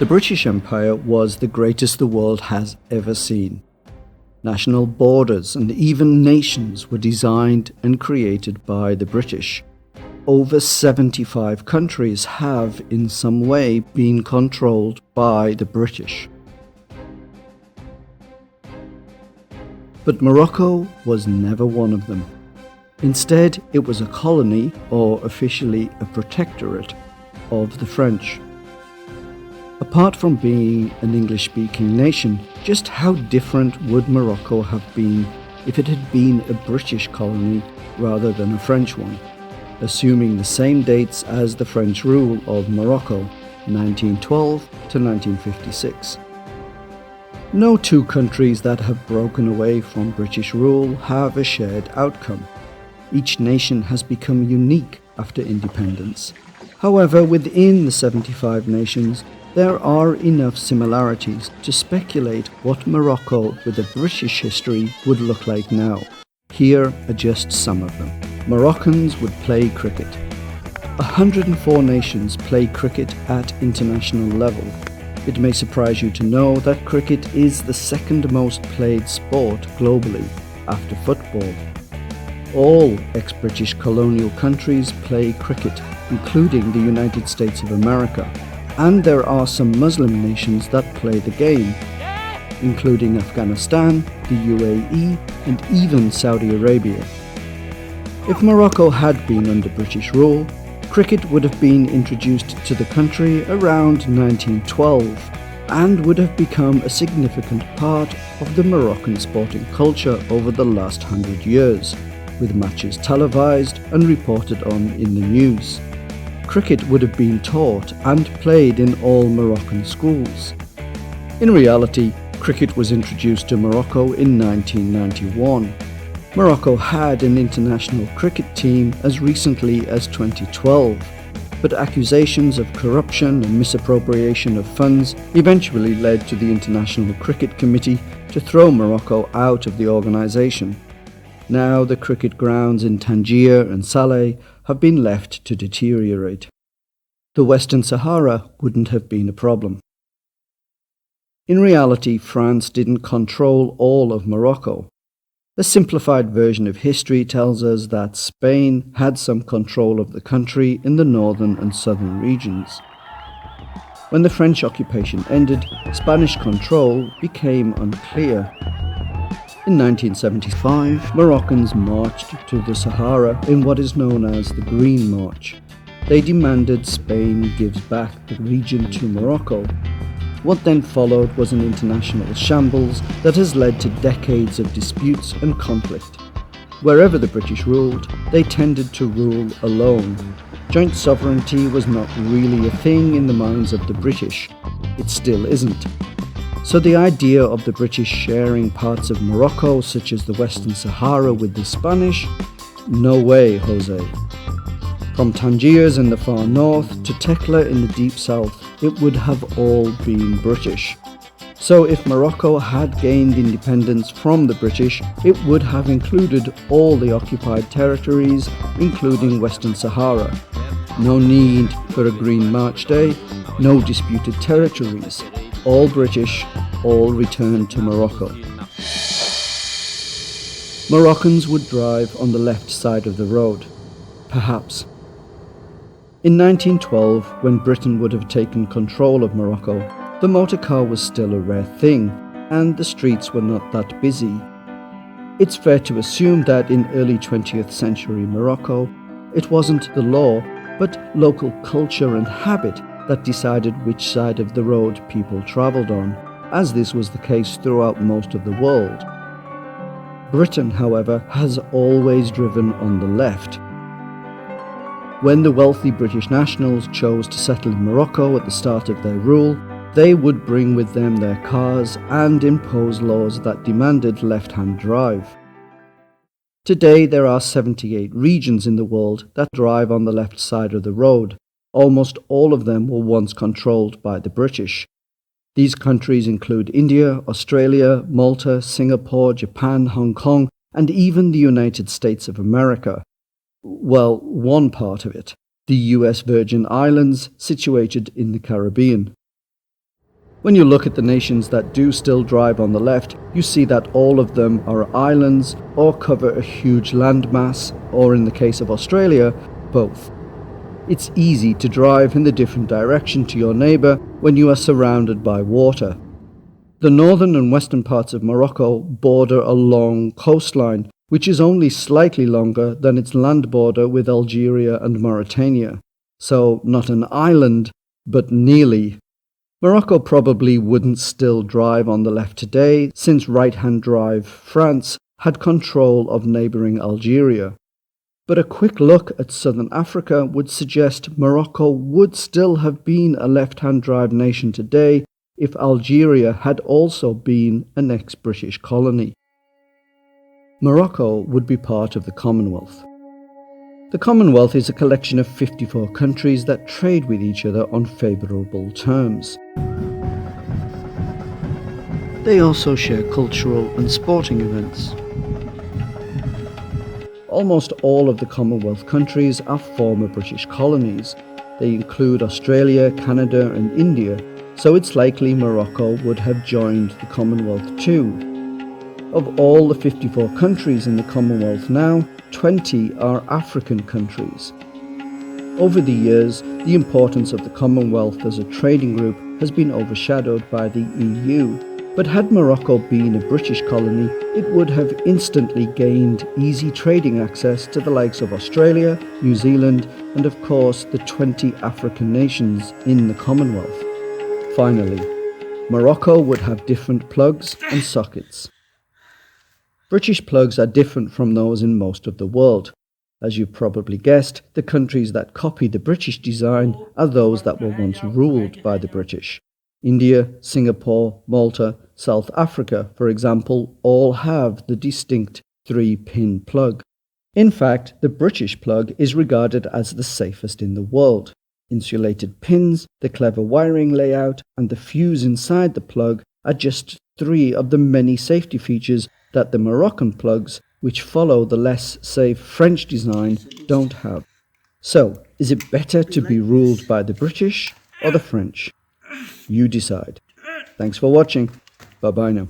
The British Empire was the greatest the world has ever seen. National borders and even nations were designed and created by the British. Over 75 countries have, in some way, been controlled by the British. But Morocco was never one of them. Instead, it was a colony, or officially a protectorate, of the French. Apart from being an English-speaking nation, just how different would Morocco have been if it had been a British colony rather than a French one, assuming the same dates as the French rule of Morocco, 1912 to 1956. No two countries that have broken away from British rule have a shared outcome. Each nation has become unique after independence. However, within the 75 nations, there are enough similarities to speculate what Morocco with a British history would look like now. Here are just some of them. Moroccans would play cricket. 104 nations play cricket at international level. It may surprise you to know that cricket is the second most played sport globally, after football. All ex-British colonial countries play cricket, including the United States of America. And there are some Muslim nations that play the game, including Afghanistan, the UAE, and even Saudi Arabia. If Morocco had been under British rule, cricket would have been introduced to the country around 1912 and would have become a significant part of the Moroccan sporting culture over the last 100 years, with matches televised and reported on in the news. Cricket would have been taught and played in all Moroccan schools. In reality, cricket was introduced to Morocco in 1991. Morocco had an international cricket team as recently as 2012, but accusations of corruption and misappropriation of funds eventually led to the International Cricket Committee to throw Morocco out of the organisation. Now the cricket grounds in Tangier and Saleh have been left to deteriorate. The Western Sahara wouldn't have been a problem. In reality, France didn't control all of Morocco. A simplified version of history tells us that Spain had some control of the country in the northern and southern regions. When the French occupation ended, Spanish control became unclear. In 1975, Moroccans marched to the Sahara in what is known as the Green March. They demanded Spain gives back the region to Morocco. What then followed was an international shambles that has led to decades of disputes and conflict. Wherever the British ruled, they tended to rule alone. Joint sovereignty was not really a thing in the minds of the British. It still isn't. So the idea of the British sharing parts of Morocco, such as the Western Sahara, with the Spanish? No way, Jose. From Tangiers in the far north to Tekla in the deep south, it would have all been British. So if Morocco had gained independence from the British, it would have included all the occupied territories, including Western Sahara. No need for a Green March Day, no disputed territories. All British, all returned to Morocco. Moroccans would drive on the left side of the road. Perhaps. In 1912, when Britain would have taken control of Morocco, the motor car was still a rare thing, and the streets were not that busy. It's fair to assume that in early 20th century Morocco, it wasn't the law, but local culture and habit that decided which side of the road people travelled on, as this was the case throughout most of the world. Britain, however, has always driven on the left. When the wealthy British nationals chose to settle in Morocco at the start of their rule, they would bring with them their cars and impose laws that demanded left-hand drive. Today there are 78 regions in the world that drive on the left side of the road. Almost all of them were once controlled by the British. These countries include India, Australia, Malta, Singapore, Japan, Hong Kong, and even the United States of America. Well, one part of it, the US Virgin Islands, situated in the Caribbean. When you look at the nations that do still drive on the left, you see that all of them are islands or cover a huge landmass, or in the case of Australia, both. It's easy to drive in the different direction to your neighbour when you are surrounded by water. The northern and western parts of Morocco border a long coastline, which is only slightly longer than its land border with Algeria and Mauritania. So not an island, but nearly. Morocco probably wouldn't still drive on the left today, since right-hand drive France had control of neighbouring Algeria. But a quick look at southern Africa would suggest Morocco would still have been a left-hand drive nation today if Algeria had also been an ex-British colony. Morocco would be part of the Commonwealth. The Commonwealth is a collection of 54 countries that trade with each other on favourable terms. They also share cultural and sporting events. Almost all of the Commonwealth countries are former British colonies. They include Australia, Canada and India, so it's likely Morocco would have joined the Commonwealth too. Of all the 54 countries in the Commonwealth now, 20 are African countries. Over the years, the importance of the Commonwealth as a trading group has been overshadowed by the EU. But had Morocco been a British colony, it would have instantly gained easy trading access to the likes of Australia, New Zealand, and of course the 20 African nations in the Commonwealth. Finally, Morocco would have different plugs and sockets. British plugs are different from those in most of the world. As you've probably guessed, the countries that copy the British design are those that were once ruled by the British. India, Singapore, Malta, South Africa, for example, all have the distinct 3-pin plug. In fact, the British plug is regarded as the safest in the world. Insulated pins, the clever wiring layout, and the fuse inside the plug are just 3 of the many safety features that the Moroccan plugs, which follow the less safe French design, don't have. So, is it better to be ruled by the British or the French? You decide. Thanks for watching. Bye-bye now.